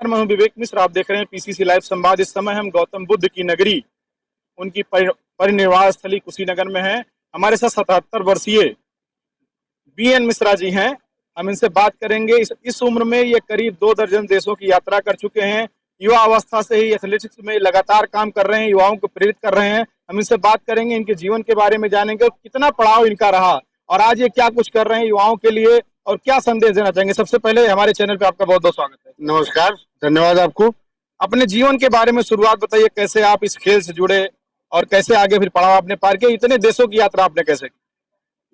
मैं हूं विवेक मिश्र। आप देख रहे हैं पीसीसी लाइव संवाद। इस समय हम गौतम बुद्ध की नगरी, उनकी परिनिर्वाण स्थली कुशीनगर में है। हमारे साथ 77 वर्षीय बीएन मिश्रा जी हैं। हम इनसे बात करेंगे। इस उम्र में ये करीब 2 दर्जन देशों की यात्रा कर चुके हैं। युवा अवस्था से ही एथलेटिक्स में लगातार काम कर रहे हैं, युवाओं को प्रेरित कर रहे हैं। हम इनसे बात करेंगे, इनके जीवन के बारे में जानेंगे और कितना पड़ाव इनका रहा और आज ये क्या कुछ कर रहे हैं युवाओं के लिए और क्या संदेश देना चाहेंगे। सबसे पहले हमारे चैनल पे आपका बहुत बहुत स्वागत है। नमस्कार, धन्यवाद आपको। अपने जीवन के बारे में शुरुआत बताइए, कैसे आप इस खेल से जुड़े और कैसे आगे फिर पड़ाव आपने पार किया, इतने देशों की यात्रा आपने कैसे की?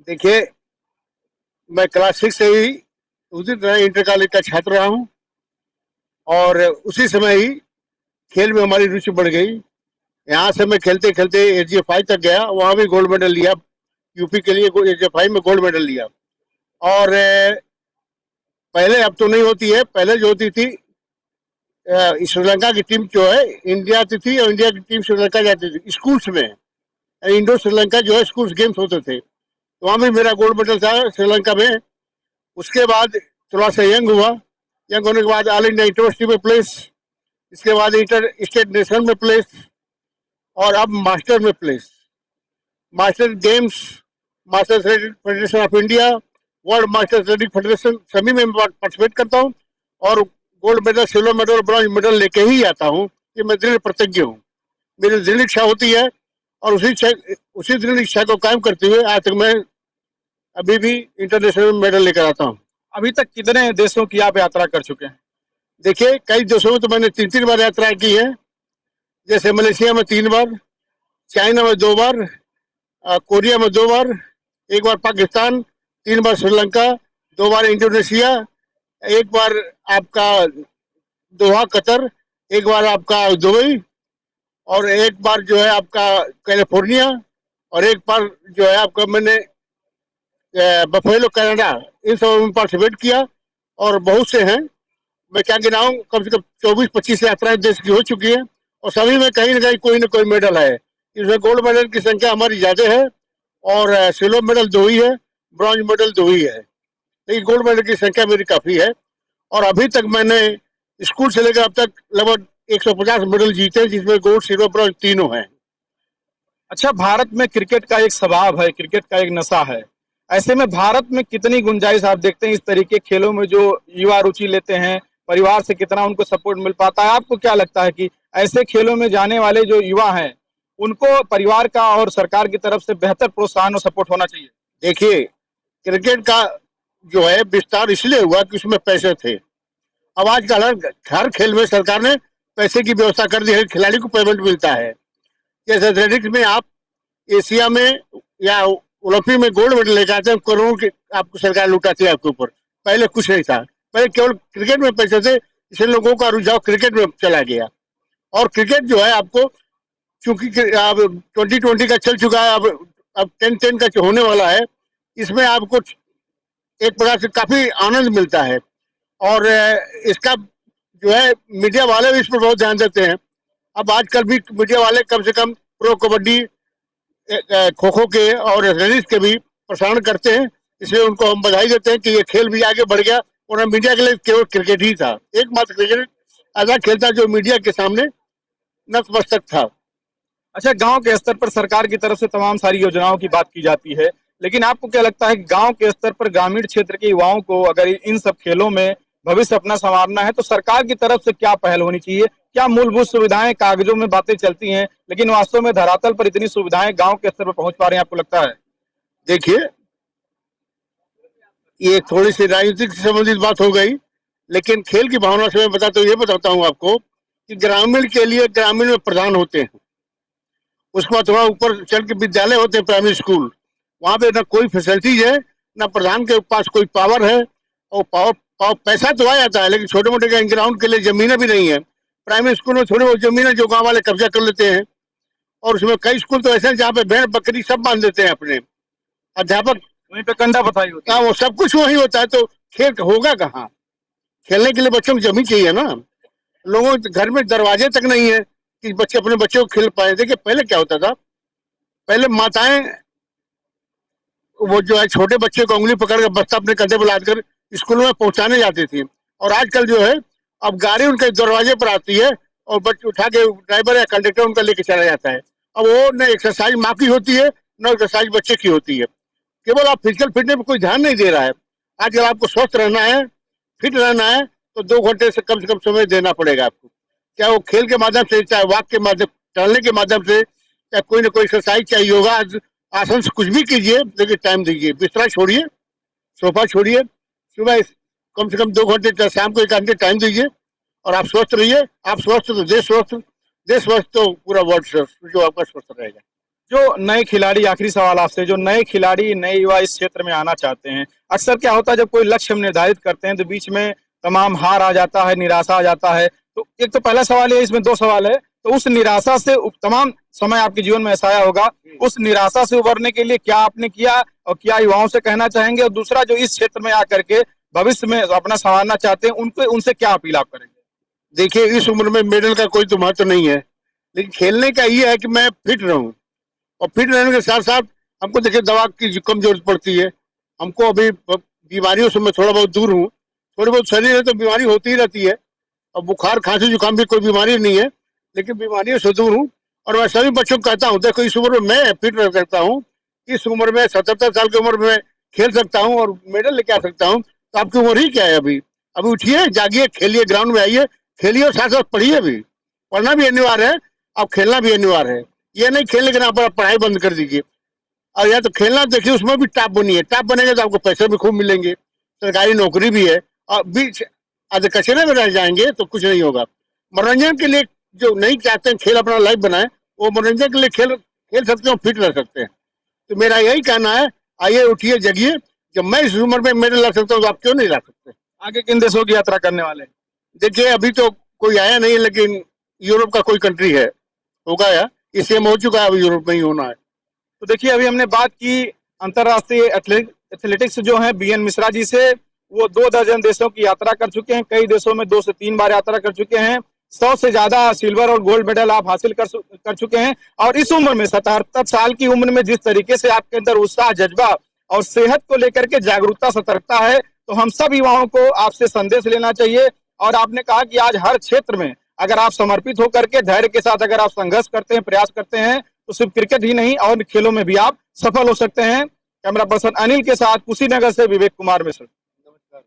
देखिए, मैं क्लास 6 से ही उसी तरह इंटर कॉलेज का छात्र रहा हूँ और उसी समय ही खेल में हमारी रुचि बढ़ गई। यहाँ से मैं खेलते खेलते एजीएफआई तक गया, वहाँ भी गोल्ड मेडल लिया। यूपी के लिए एजीएफआई में गोल्ड मेडल लिया। और पहले, अब तो नहीं होती है, पहले जो होती थी श्रीलंका की टीम जो है इंडिया आती थी और इंडिया की टीम श्रीलंका जाती थी स्कूल्स में। इंडो श्रीलंका जो है स्कूल्स गेम्स होते थे, तो वहाँ भी मेरा गोल्ड मेडल था श्रीलंका में। उसके बाद थोड़ा सा यंग हुआ, यंग होने के बाद ऑल इंडिया यूनिवर्सिटी में प्लेस, इसके बाद इंटर स्टेट नेशनल में प्लेस और अब मास्टर में place. Master games, master federation of India, world master athletic federation, सभी में पार्टिसिपेट करता हूँ और gold medal, silver medal, bronze medal लेके ही आता हूँ। ये मैं दृढ़ प्रतिज्ञ हूँ। मेरी दृढ़ इच्छा होती है और उसी दृढ़ इच्छा को कायम करते हुए आज तक मैं अभी भी इंटरनेशनल मेडल लेकर आता हूँ। अभी तक कितने देशों की आप यात्रा कर चुके हैं? देखिए, कई देशों में तो मैंने 3-3 बार यात्रा की है। जैसे मलेशिया में 3 बार, चाइना में 2 बार, कोरिया में 2 बार, 1 बार पाकिस्तान, 3 बार श्रीलंका, 2 बार इंडोनेशिया, 1 बार आपका दोहा कतर, 1 बार आपका दुबई और 1 बार जो है आपका कैलिफोर्निया और 1 बार जो है आपका मैंने बफेलो कनाडा, इन सब में पार्टिसिपेट किया। और बहुत से हैं, मैं क्या गिनाऊं, कम से कम 24-25 यात्राएं देश की हो चुकी है और सभी में कहीं ना कोई मेडल है। इसमें गोल्ड मेडल की संख्या हमारी ज्यादा है और सिल्वर मेडल 2 ही है, ब्रॉन्ज मेडल 2 ही है, लेकिन गोल्ड मेडल की संख्या मेरी काफी है। और अभी तक मैंने स्कूल से लेकर अब तक लगभग 150 मेडल जीते, जिसमें गोल्ड, सिल्वर, ब्रॉन्ज तीनों हैं। अच्छा, भारत में क्रिकेट का एक स्वभाव है, क्रिकेट का एक नशा है। ऐसे में भारत में कितनी गुंजाइश आप देखते हैं इस तरीके खेलों में जो युवा रुचि लेते हैं, परिवार से कितना उनको सपोर्ट मिल पाता है? आपको क्या लगता है कि ऐसे खेलों में जाने वाले जो युवा हैं उनको परिवार का और सरकार की तरफ से बेहतर प्रोत्साहन और सपोर्ट होना चाहिए? देखिए, क्रिकेट का जो है विस्तार इसलिए हुआ कि उसमें पैसे थे। अब आजकल हर खेल में सरकार ने पैसे की व्यवस्था कर दी है, खिलाड़ी को पेमेंट मिलता है। जैसे एथलेटिक्स में आप एशिया में या ओलंपिक में गोल्ड मेडल लेकर आते हैं, करोड़ों की आपको सरकार लुटाती है आपके ऊपर। पहले कुछ नहीं था, पहले केवल क्रिकेट में पैसे थे, इसलिए लोगों का रुझाव क्रिकेट में चला गया। और क्रिकेट जो है आपको, चूंकि अब 2020 का चल चुका है, अब 10-10 का होने वाला है, इसमें आपको एक प्रकार से काफी आनंद मिलता है। और इसका जो है मीडिया वाले भी इस पर बहुत ध्यान देते हैं। अब आजकल भी मीडिया वाले कम से कम प्रो कबड्डी, खो खो के और एथलेटिक्स के भी प्रसारण करते हैं, इसलिए उनको हम बधाई देते हैं कि ये खेल भी आगे बढ़ गया। और मीडिया के लिए केवल क्रिकेट ही था, एकमात्र क्रिकेट ऐसा खेल था जो मीडिया के सामने नतमस्तक था। अच्छा, गांव के स्तर पर सरकार की तरफ से तमाम सारी योजनाओं की बात की जाती है, लेकिन आपको क्या लगता है कि गांव के स्तर पर ग्रामीण क्षेत्र के युवाओं को अगर इन सब खेलों में भविष्य अपना संवारना है तो सरकार की तरफ से क्या पहल होनी चाहिए? क्या मूलभूत सुविधाएं, कागजों में बातें चलती हैं लेकिन वास्तव में धरातल पर इतनी सुविधाएं गांव के स्तर पर पहुंच पा रही हैं, आपको लगता है? देखिए, ये थोड़ी सी राजनीतिक से संबंधित बात हो गई, लेकिन खेल की भावना से मैं बताता हूँ आपको कि ग्रामीण के लिए ग्रामीण में प्रधान होते हैं, उसके बाद थोड़ा ऊपर चल के विद्यालय होते हैं, प्राइमरी स्कूल, वहां पे ना कोई फैसिलिटीज है, ना प्रधान के पास कोई पावर है। और पैसा तो आ जाता है, लेकिन छोटे मोटे ग्राउंड के लिए जमीनें भी नहीं है। प्राइमरी स्कूल में थोड़ी बहुत जमीन है जो गाँव वाले कब्जा कर लेते हैं, और उसमें कई स्कूल तो ऐसे हैं जहाँ पे भेड़ बकरी सब बांध देते हैं अपने अध्यापक, वहीं पे कंधा बताई होती है। वो सब कुछ वही होता है, तो खेल होगा कहाँ? खेलने के लिए बच्चों को जमीन चाहिए ना। लोगों के घर में दरवाजे तक नहीं है कि बच्चे अपने बच्चों को खेल पाए। देखिए, पहले क्या होता था, पहले माताएं वो जो है छोटे बच्चे को उंगली पकड़ कर बस्ता अपने कंधे पर लाद कर स्कूल में पहुंचाने जाती थी। और आजकल जो है अब गाड़ी उनके दरवाजे पर आती है और बच्चे उठा के ड्राइवर या कंडक्टर उनका लेके चला जाता है। अब वो न एक्सरसाइज माँ की होती है, न एक्सरसाइज बच्चे की होती है। केवल आप फिजिकल फिटनेस पर कोई ध्यान नहीं दे रहा है। आजकल आपको स्वस्थ रहना है, फिट रहना है, तो 2 घंटे से कम समय देना पड़ेगा आपको। चाहे वो खेल के माध्यम से, चाहे वॉक के माध्यम, टहलने के माध्यम से, चाहे कोई ना कोई एक्सरसाइज, चाहे योगा आसन से कुछ भी कीजिए, लेकिन टाइम दीजिए। बिस्तरा छोड़िए, सोफा छोड़िए, सुबह कम से कम 2 घंटे, शाम को 1 घंटे टाइम दीजिए और आप स्वस्थ रहिए। आप स्वस्थ तो देश स्वस्थ, देश स्वस्थ तो पूरा वर्ल्ड स्वस्थ, जो आपका स्वस्थ रहेगा। जो नए खिलाड़ी, आखिरी सवाल आपसे, जो नए खिलाड़ी, नए युवा इस क्षेत्र में आना चाहते हैं, अक्सर क्या होता है जब कोई लक्ष्य हम निर्धारित करते हैं तो बीच में तमाम हार आ जाता है, निराशा आ जाता है। तो एक तो पहला सवाल है, इसमें 2 सवाल है। तो उस निराशा से तमाम समय आपके जीवन में ऐसा आया होगा, उस निराशा से उबरने के लिए क्या आपने किया और क्या युवाओं से कहना चाहेंगे? और दूसरा, जो इस क्षेत्र में आकर के भविष्य में अपना संवारना चाहते हैं, उनको उनसे क्या अपील आप करेंगे? देखिए, इस उम्र में मेडल का कोई तो महत्व नहीं है, लेकिन खेलने का ये है कि मैं फिट रहूं। और फिट रहने के साथ साथ हमको देखिए दवा की कम जरूरत पड़ती है। हमको अभी बीमारियों से मैं थोड़ा बहुत दूर हूँ। थोड़ी बहुत शरीर है तो बीमारी होती ही रहती है, और बुखार खांसी जुकाम भी कोई बीमारी नहीं है, लेकिन बीमारियों से दूर हूँ। और मैं सभी बच्चों को कहता हूँ, देखो इस उम्र में मैं फिट रह सकता हूँ, इस उम्र में 77 साल की उम्र में खेल सकता हूँ और मेडल लेके आ सकता हूँ। तो आपकी उम्र ही क्या है? अभी उठिए, जागिए, खेलिए, ग्राउंड में आइए, खेलिए और साथ साथ पढ़िए भी। पढ़ना भी अनिवार्य है, अब खेलना भी अनिवार्य है। ये नहीं खेलने के नाम पर पढ़ाई बंद कर दीजिए। और या तो खेलना देखिए, उसमें भी टॉप बनिए। टॉप बनेंगे तो आपको पैसे भी खूब मिलेंगे, सरकारी नौकरी भी है। और बीच अगर कचरे में रह जाएंगे तो कुछ नहीं होगा। मनोरंजन के लिए जो नहीं चाहते हैं खेल अपना लाइफ बनाए, वो मनोरंजन के लिए खेल खेल सकते हैं, फिट रह सकते हैं। तो मेरा यही कहना है, आइए, उठिए, जगिए। जब मैं इस उम्र में मेडल ला सकता हूँ तो आप क्यों नहीं ला सकते? आगे किन देशों की यात्रा करने वाले हैं? देखिए, अभी तो कोई आया नहीं, लेकिन यूरोप का कोई कंट्री है, होगा या इससे हो चुका है, अभी यूरोप में ही होना है। तो देखिए, अभी हमने बात की अंतर्राष्ट्रीय एथलेटिक्स जो है बीएन मिश्रा जी से। वो 2 दर्जन देशों की यात्रा कर चुके हैं, कई देशों में 2 से 3 बार यात्रा कर चुके हैं। 100 से ज्यादा सिल्वर और गोल्ड मेडल आप हासिल कर चुके हैं। और इस उम्र में, 77 साल की उम्र में, जिस तरीके से आपके अंदर उत्साह, जज्बा और सेहत को लेकर के जागरूकता, सतर्कता है, तो हम सब युवाओं को आपसे संदेश लेना चाहिए। और आपने कहा कि आज हर क्षेत्र में अगर आप समर्पित होकर के धैर्य के साथ अगर आप संघर्ष करते हैं, प्रयास करते हैं, तो सिर्फ क्रिकेट ही नहीं और खेलों में भी आप सफल हो सकते हैं। कैमरा पर्सन अनिल के साथ कुशीनगर से विवेक कुमार मिश्र।